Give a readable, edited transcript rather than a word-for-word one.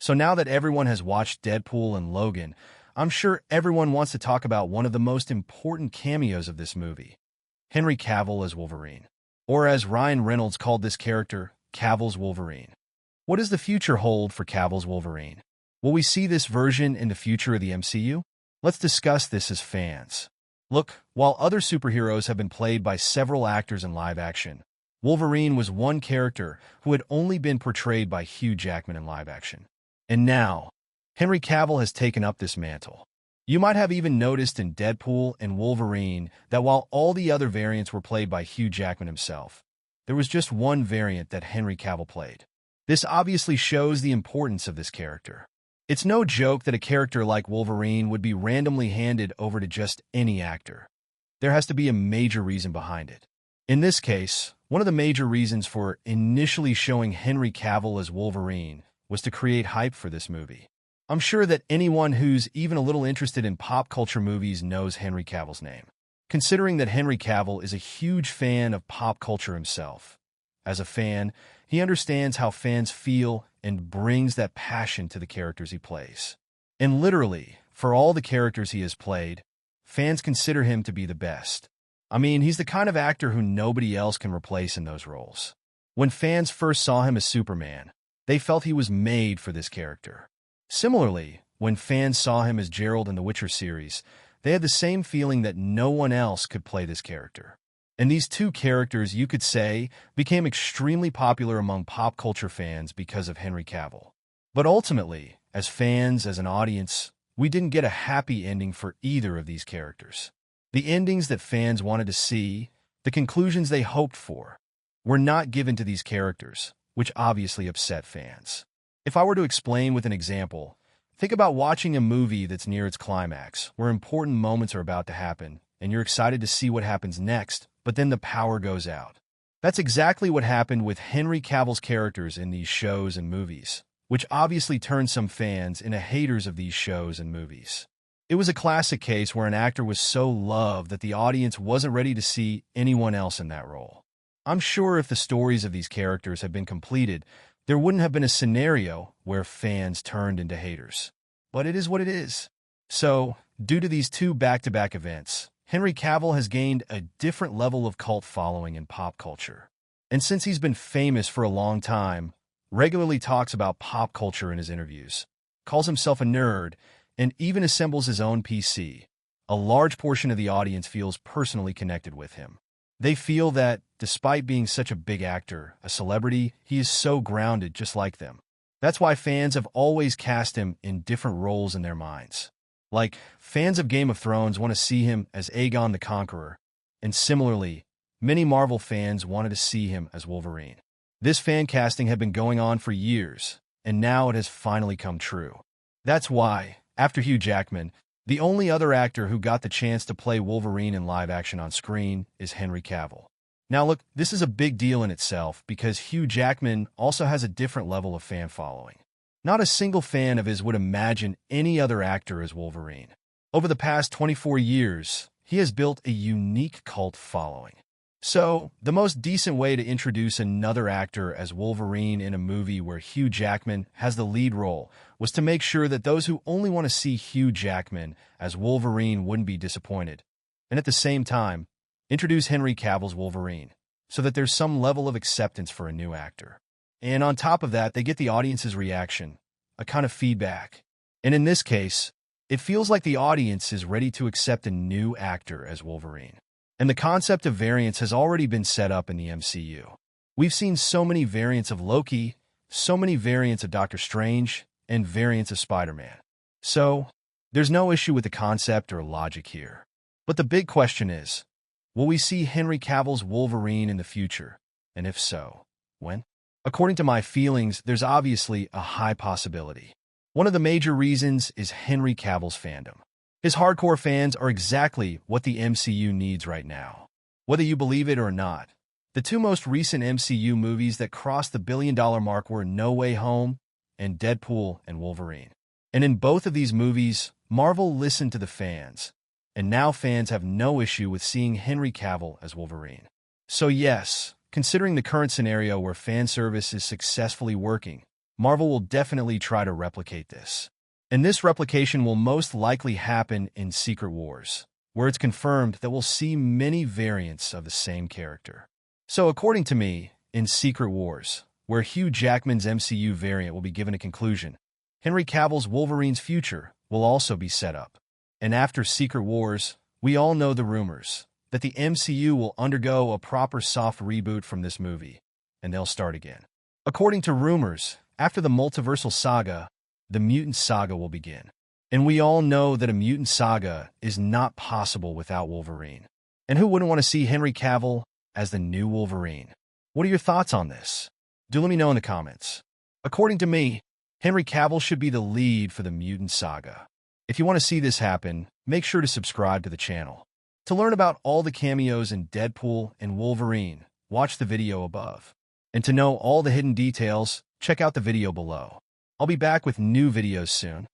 So now that everyone has watched Deadpool and Logan, I'm sure everyone wants to talk about one of the most important cameos of this movie, Henry Cavill as Wolverine. Or as Ryan Reynolds called this character, Cavill's Wolverine. What does the future hold for Cavill's Wolverine? Will we see this version in the future of the MCU? Let's discuss this as fans. Look, while other superheroes have been played by several actors in live action, Wolverine was one character who had only been portrayed by Hugh Jackman in live action. And now, Henry Cavill has taken up this mantle. You might have even noticed in Deadpool and Wolverine that while all the other variants were played by Hugh Jackman himself, there was just one variant that Henry Cavill played. This obviously shows the importance of this character. It's no joke that a character like Wolverine would be randomly handed over to just any actor. There has to be a major reason behind it. In this case, one of the major reasons for initially showing Henry Cavill as Wolverine was to create hype for this movie. I'm sure that anyone who's even a little interested in pop culture movies knows Henry Cavill's name, considering that Henry Cavill is a huge fan of pop culture himself. As a fan, he understands how fans feel and brings that passion to the characters he plays. And literally, for all the characters he has played, fans consider him to be the best. I mean, he's the kind of actor who nobody else can replace in those roles. When fans first saw him as Superman, they felt he was made for this character. Similarly, when fans saw him as Geralt in the Witcher series, they had the same feeling that no one else could play this character. And these two characters, you could say, became extremely popular among pop culture fans because of Henry Cavill. But ultimately, as fans, as an audience, we didn't get a happy ending for either of these characters. The endings that fans wanted to see, the conclusions they hoped for, were not given to these characters, which obviously upset fans. If I were to explain with an example, think about watching a movie that's near its climax, where important moments are about to happen, and you're excited to see what happens next, but then the power goes out. That's exactly what happened with Henry Cavill's characters in these shows and movies, which obviously turned some fans into haters of these shows and movies. It was a classic case where an actor was so loved that the audience wasn't ready to see anyone else in that role. I'm sure if the stories of these characters had been completed, there wouldn't have been a scenario where fans turned into haters. But it is what it is. So, due to these two back-to-back events, Henry Cavill has gained a different level of cult following in pop culture. And since he's been famous for a long time, regularly talks about pop culture in his interviews, calls himself a nerd, and even assembles his own PC, a large portion of the audience feels personally connected with him. They feel that, despite being such a big actor, a celebrity, he is so grounded just like them. That's why fans have always cast him in different roles in their minds. Like, fans of Game of Thrones want to see him as Aegon the Conqueror, and similarly, many Marvel fans wanted to see him as Wolverine. This fan casting had been going on for years, and now it has finally come true. That's why, after Hugh Jackman, the only other actor who got the chance to play Wolverine in live action on screen is Henry Cavill. Now look, this is a big deal in itself because Hugh Jackman also has a different level of fan following. Not a single fan of his would imagine any other actor as Wolverine. Over the past 24 years, he has built a unique cult following. So, the most decent way to introduce another actor as Wolverine in a movie where Hugh Jackman has the lead role was to make sure that those who only want to see Hugh Jackman as Wolverine wouldn't be disappointed. And at the same time, introduce Henry Cavill's Wolverine, so that there's some level of acceptance for a new actor. And on top of that, they get the audience's reaction, a kind of feedback. And in this case, it feels like the audience is ready to accept a new actor as Wolverine. And the concept of variants has already been set up in the MCU. We've seen so many variants of Loki, so many variants of Doctor Strange, and variants of Spider-Man. So, there's no issue with the concept or logic here. But the big question is, will we see Henry Cavill's Wolverine in the future? And if so, when? According to my feelings, there's obviously a high possibility. One of the major reasons is Henry Cavill's fandom. His hardcore fans are exactly what the MCU needs right now. Whether you believe it or not, the two most recent MCU movies that crossed the billion-dollar mark were No Way Home and Deadpool and Wolverine. And in both of these movies, Marvel listened to the fans, and now fans have no issue with seeing Henry Cavill as Wolverine. So yes, considering the current scenario where fan service is successfully working, Marvel will definitely try to replicate this. And this replication will most likely happen in Secret Wars, where it's confirmed that we'll see many variants of the same character. So according to me, in Secret Wars, where Hugh Jackman's MCU variant will be given a conclusion, Henry Cavill's Wolverine's Future will also be set up. And after Secret Wars, we all know the rumors that the MCU will undergo a proper soft reboot from this movie, and they'll start again. According to rumors, after the multiversal saga, the Mutant Saga will begin. And we all know that a Mutant Saga is not possible without Wolverine. And who wouldn't want to see Henry Cavill as the new Wolverine? What are your thoughts on this? Do let me know in the comments. According to me, Henry Cavill should be the lead for the Mutant Saga. If you want to see this happen, make sure to subscribe to the channel. To learn about all the cameos in Deadpool and Wolverine, watch the video above. And to know all the hidden details, check out the video below. I'll be back with new videos soon.